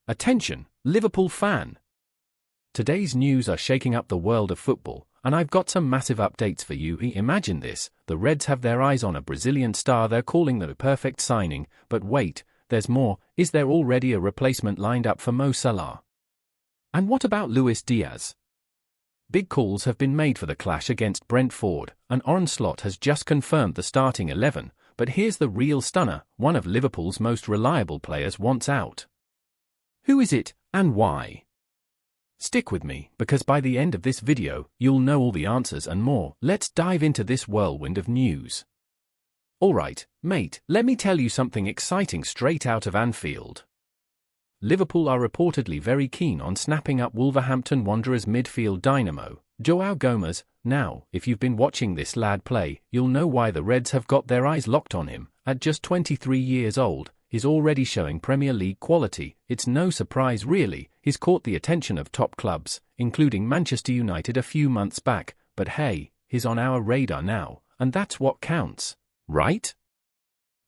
Attention, Liverpool fan! Today's news are shaking up the world of football, and I've got some massive updates for you. Imagine this, the Reds have their eyes on a Brazilian star they're calling the perfect signing, but wait, there's more. Is there already a replacement lined up for Mo Salah? And what about Luis Diaz? Big calls have been made for the clash against Brentford, and Arne Slot has just confirmed the starting 11, but here's the real stunner: one of Liverpool's most reliable players wants out. Who is it, and why? Stick with me, because by the end of this video, you'll know all the answers and more. Let's dive into this whirlwind of news. Alright, mate, let me tell you something exciting straight out of Anfield. Liverpool are reportedly very keen on snapping up Wolverhampton Wanderers midfield dynamo, João Gomes. Now, if you've been watching this lad play, you'll know why the Reds have got their eyes locked on him. At just 23 years old, he's already showing Premier League quality. It's no surprise really, he's caught the attention of top clubs, including Manchester United a few months back, but hey, he's on our radar now, and that's what counts, right?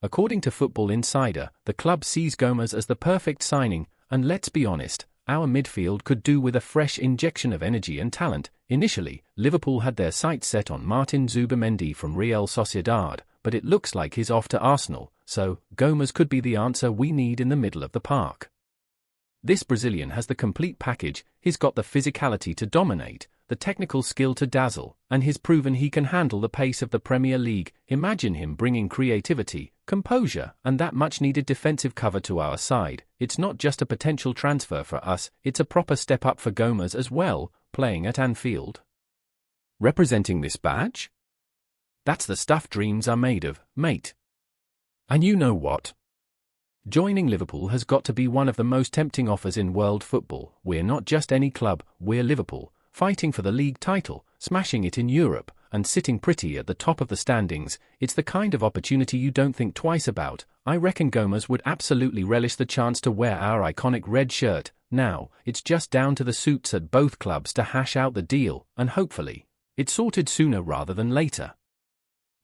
According to Football Insider, the club sees Gomes as the perfect signing, and let's be honest, our midfield could do with a fresh injection of energy and talent. Initially, Liverpool had their sights set on Martin Zubimendi from Real Sociedad, but it looks like he's off to Arsenal, so Gomes could be the answer we need in the middle of the park. This Brazilian has the complete package. He's got the physicality to dominate, the technical skill to dazzle, and he's proven he can handle the pace of the Premier League. Imagine him bringing creativity, composure, and that much-needed defensive cover to our side. It's not just a potential transfer for us, it's a proper step up for Gomes as well, playing at Anfield. Representing this badge? That's the stuff dreams are made of, mate. And you know what? Joining Liverpool has got to be one of the most tempting offers in world football. We're not just any club, we're Liverpool, fighting for the league title, smashing it in Europe, and sitting pretty at the top of the standings. It's the kind of opportunity you don't think twice about. I reckon Gomes would absolutely relish the chance to wear our iconic red shirt. Now, it's just down to the suits at both clubs to hash out the deal, and hopefully, it's sorted sooner rather than later.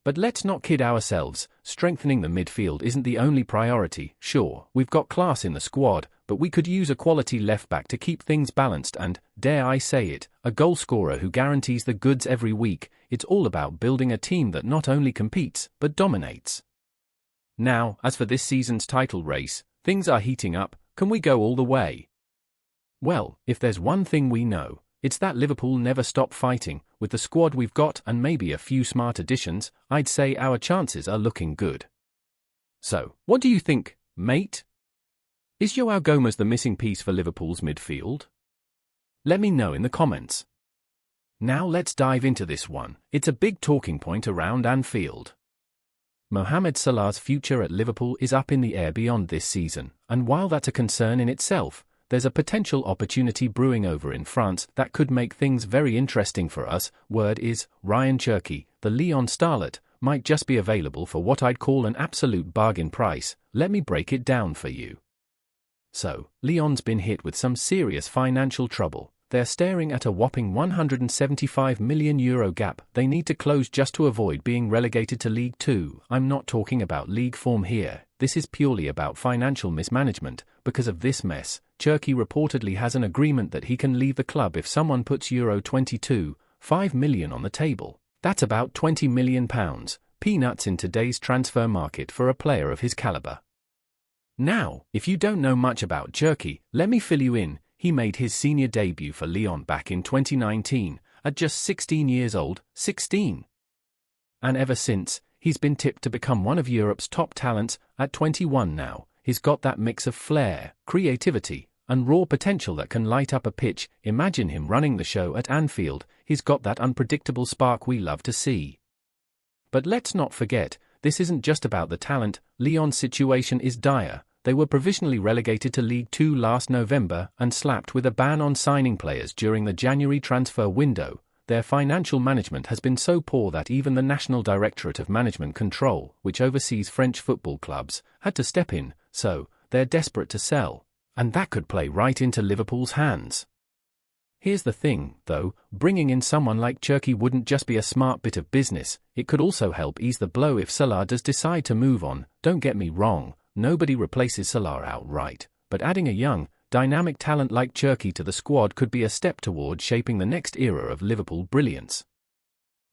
But let's not kid ourselves, strengthening the midfield isn't the only priority. Sure, we've got class in the squad, but we could use a quality left-back to keep things balanced and, dare I say it, a goal-scorer who guarantees the goods every week. It's all about building a team that not only competes, but dominates. Now, as for this season's title race, things are heating up. Can we go all the way? Well, if there's one thing we know, it's that Liverpool never stop fighting. With the squad we've got and maybe a few smart additions, I'd say our chances are looking good. So, what do you think, mate? Is João Gomes the missing piece for Liverpool's midfield? Let me know in the comments. Now let's dive into this one. It's a big talking point around Anfield. Mohamed Salah's future at Liverpool is up in the air beyond this season, and while that's a concern in itself, there's a potential opportunity brewing over in France that could make things very interesting for us. Word is, Ryan Cherki, the Lyon starlet, might just be available for what I'd call an absolute bargain price. Let me break it down for you. So, Lyon's been hit with some serious financial trouble. They're staring at a whopping €175 million gap they need to close just to avoid being relegated to League Two. I'm not talking about league form here. This is purely about financial mismanagement. Because of this mess, Cherki reportedly has an agreement that he can leave the club if someone puts €22.5 million on the table. That's about £20 million, peanuts in today's transfer market for a player of his caliber. Now, if you don't know much about Cherki, let me fill you in. He made his senior debut for Lyon back in 2019, at just 16 years old, 16. And ever since, he's been tipped to become one of Europe's top talents. At 21 now, he's got that mix of flair, creativity, and raw potential that can light up a pitch. Imagine him running the show at Anfield. He's got that unpredictable spark we love to see. But let's not forget, this isn't just about the talent. Lyon's situation is dire. They were provisionally relegated to League Two last November and slapped with a ban on signing players during the January transfer window. Their financial management has been so poor that even the National Directorate of Management Control, which oversees French football clubs, had to step in, so they're desperate to sell. And that could play right into Liverpool's hands. Here's the thing, though, bringing in someone like Cherki wouldn't just be a smart bit of business, it could also help ease the blow if Salah does decide to move on. Don't get me wrong, nobody replaces Salah outright, but adding a young, dynamic talent like Cherki to the squad could be a step toward shaping the next era of Liverpool brilliance.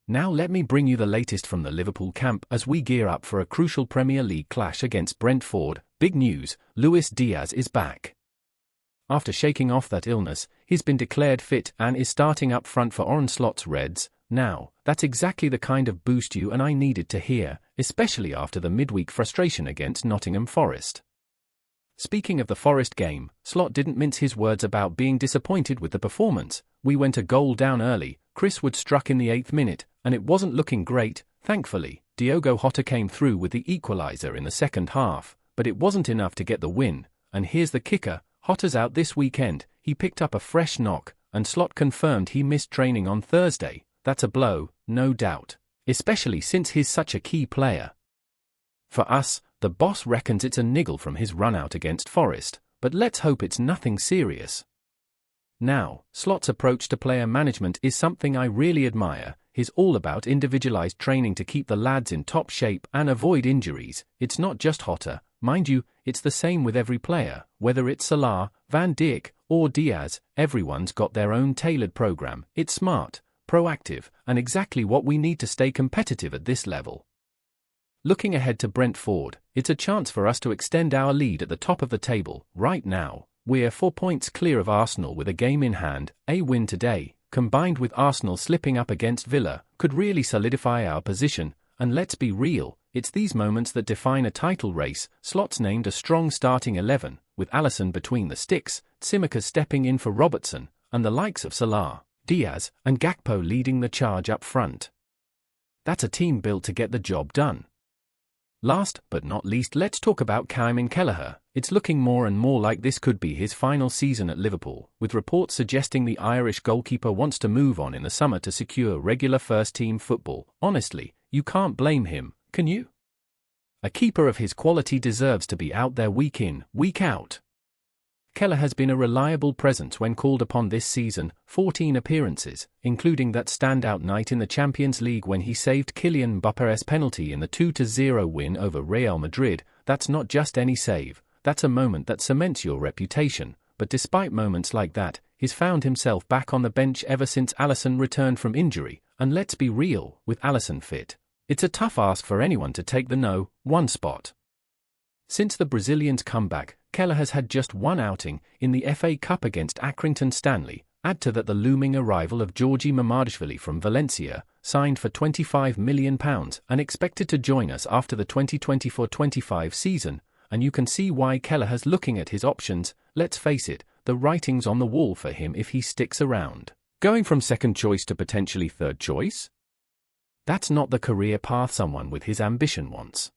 Now let me bring you the latest from the Liverpool camp as we gear up for a crucial Premier League clash against Brentford. Big news, Luis Diaz is back. After shaking off that illness, he's been declared fit and is starting up front for Arne Slot's Reds. Now, that's exactly the kind of boost you and I needed to hear, especially after the midweek frustration against Nottingham Forest. Speaking of the Forest game, Slot didn't mince his words about being disappointed with the performance. We went a goal down early, Chris Wood struck in the 8th minute, and it wasn't looking great. Thankfully, Diogo Jota came through with the equaliser in the second half, but it wasn't enough to get the win. And here's the kicker, Jota's out this weekend. He picked up a fresh knock, and Slot confirmed he missed training on Thursday. That's a blow, no doubt, especially since he's such a key player. For us, the boss reckons it's a niggle from his run-out against Forest, but let's hope it's nothing serious. Now, Slot's approach to player management is something I really admire. He's all about individualized training to keep the lads in top shape and avoid injuries. It's not just Jota, mind you, it's the same with every player, whether it's Salah, Van Dijk, or Diaz. Everyone's got their own tailored program. It's smart, proactive, and exactly what we need to stay competitive at this level. Looking ahead to Brentford, it's a chance for us to extend our lead at the top of the table. Right now, we're 4 points clear of Arsenal with a game in hand. A win today, combined with Arsenal slipping up against Villa, could really solidify our position, and let's be real, it's these moments that define a title race. Slot's named a strong starting 11, with Alisson between the sticks, Tsimikas stepping in for Robertson, and the likes of Salah, Diaz, and Gakpo leading the charge up front. That's a team built to get the job done. Last but not least, let's talk about Kieran Kelleher. It's looking more and more like this could be his final season at Liverpool, with reports suggesting the Irish goalkeeper wants to move on in the summer to secure regular first-team football. Honestly, you can't blame him, can you? A keeper of his quality deserves to be out there week in, week out. Kelleher has been a reliable presence when called upon this season, 14 appearances, including that standout night in the Champions League when he saved Kylian Mbappe's penalty in the 2-0 win over Real Madrid. That's not just any save, that's a moment that cements your reputation, but despite moments like that, he's found himself back on the bench ever since Alisson returned from injury, and let's be real, with Alisson fit, it's a tough ask for anyone to take the no-1 spot. Since the Brazilian's comeback, Kelleher has had just one outing in the FA Cup against Accrington Stanley. Add to that the looming arrival of Georgi Mamardashvili from Valencia, signed for £25 million and expected to join us after the 2024-25 season, and you can see why Kelleher's looking at his options. Let's face it, the writing's on the wall for him if he sticks around. Going from second choice to potentially third choice? That's not the career path someone with his ambition wants.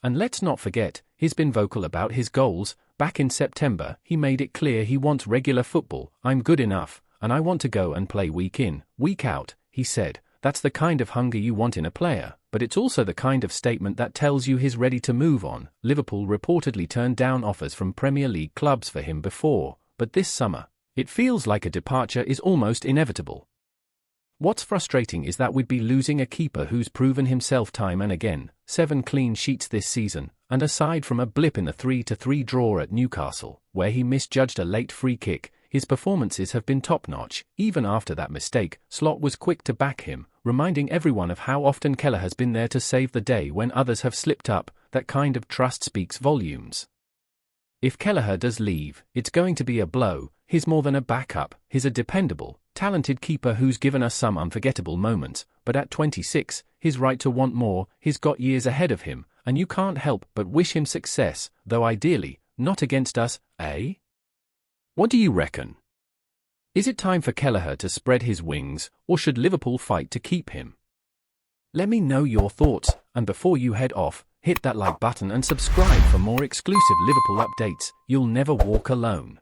And let's not forget, he's been vocal about his goals. Back in September, he made it clear he wants regular football. I'm good enough, and I want to go and play week in, week out, he said. That's the kind of hunger you want in a player, but it's also the kind of statement that tells you he's ready to move on. Liverpool reportedly turned down offers from Premier League clubs for him before, but this summer, it feels like a departure is almost inevitable. What's frustrating is that we'd be losing a keeper who's proven himself time and again, 7 clean sheets this season, and aside from a blip in the 3-3 draw at Newcastle, where he misjudged a late free kick, his performances have been top-notch. Even after that mistake, Slot was quick to back him, reminding everyone of how often Kelleher has been there to save the day when others have slipped up. That kind of trust speaks volumes. If Kelleher does leave, it's going to be a blow. He's more than a backup, he's a dependable, talented keeper who's given us some unforgettable moments, but at 26, he's right to want more. He's got years ahead of him, and you can't help but wish him success, though ideally, not against us, eh? What do you reckon? Is it time for Kelleher to spread his wings, or should Liverpool fight to keep him? Let me know your thoughts, and before you head off, hit that like button and subscribe for more exclusive Liverpool updates. You'll never walk alone.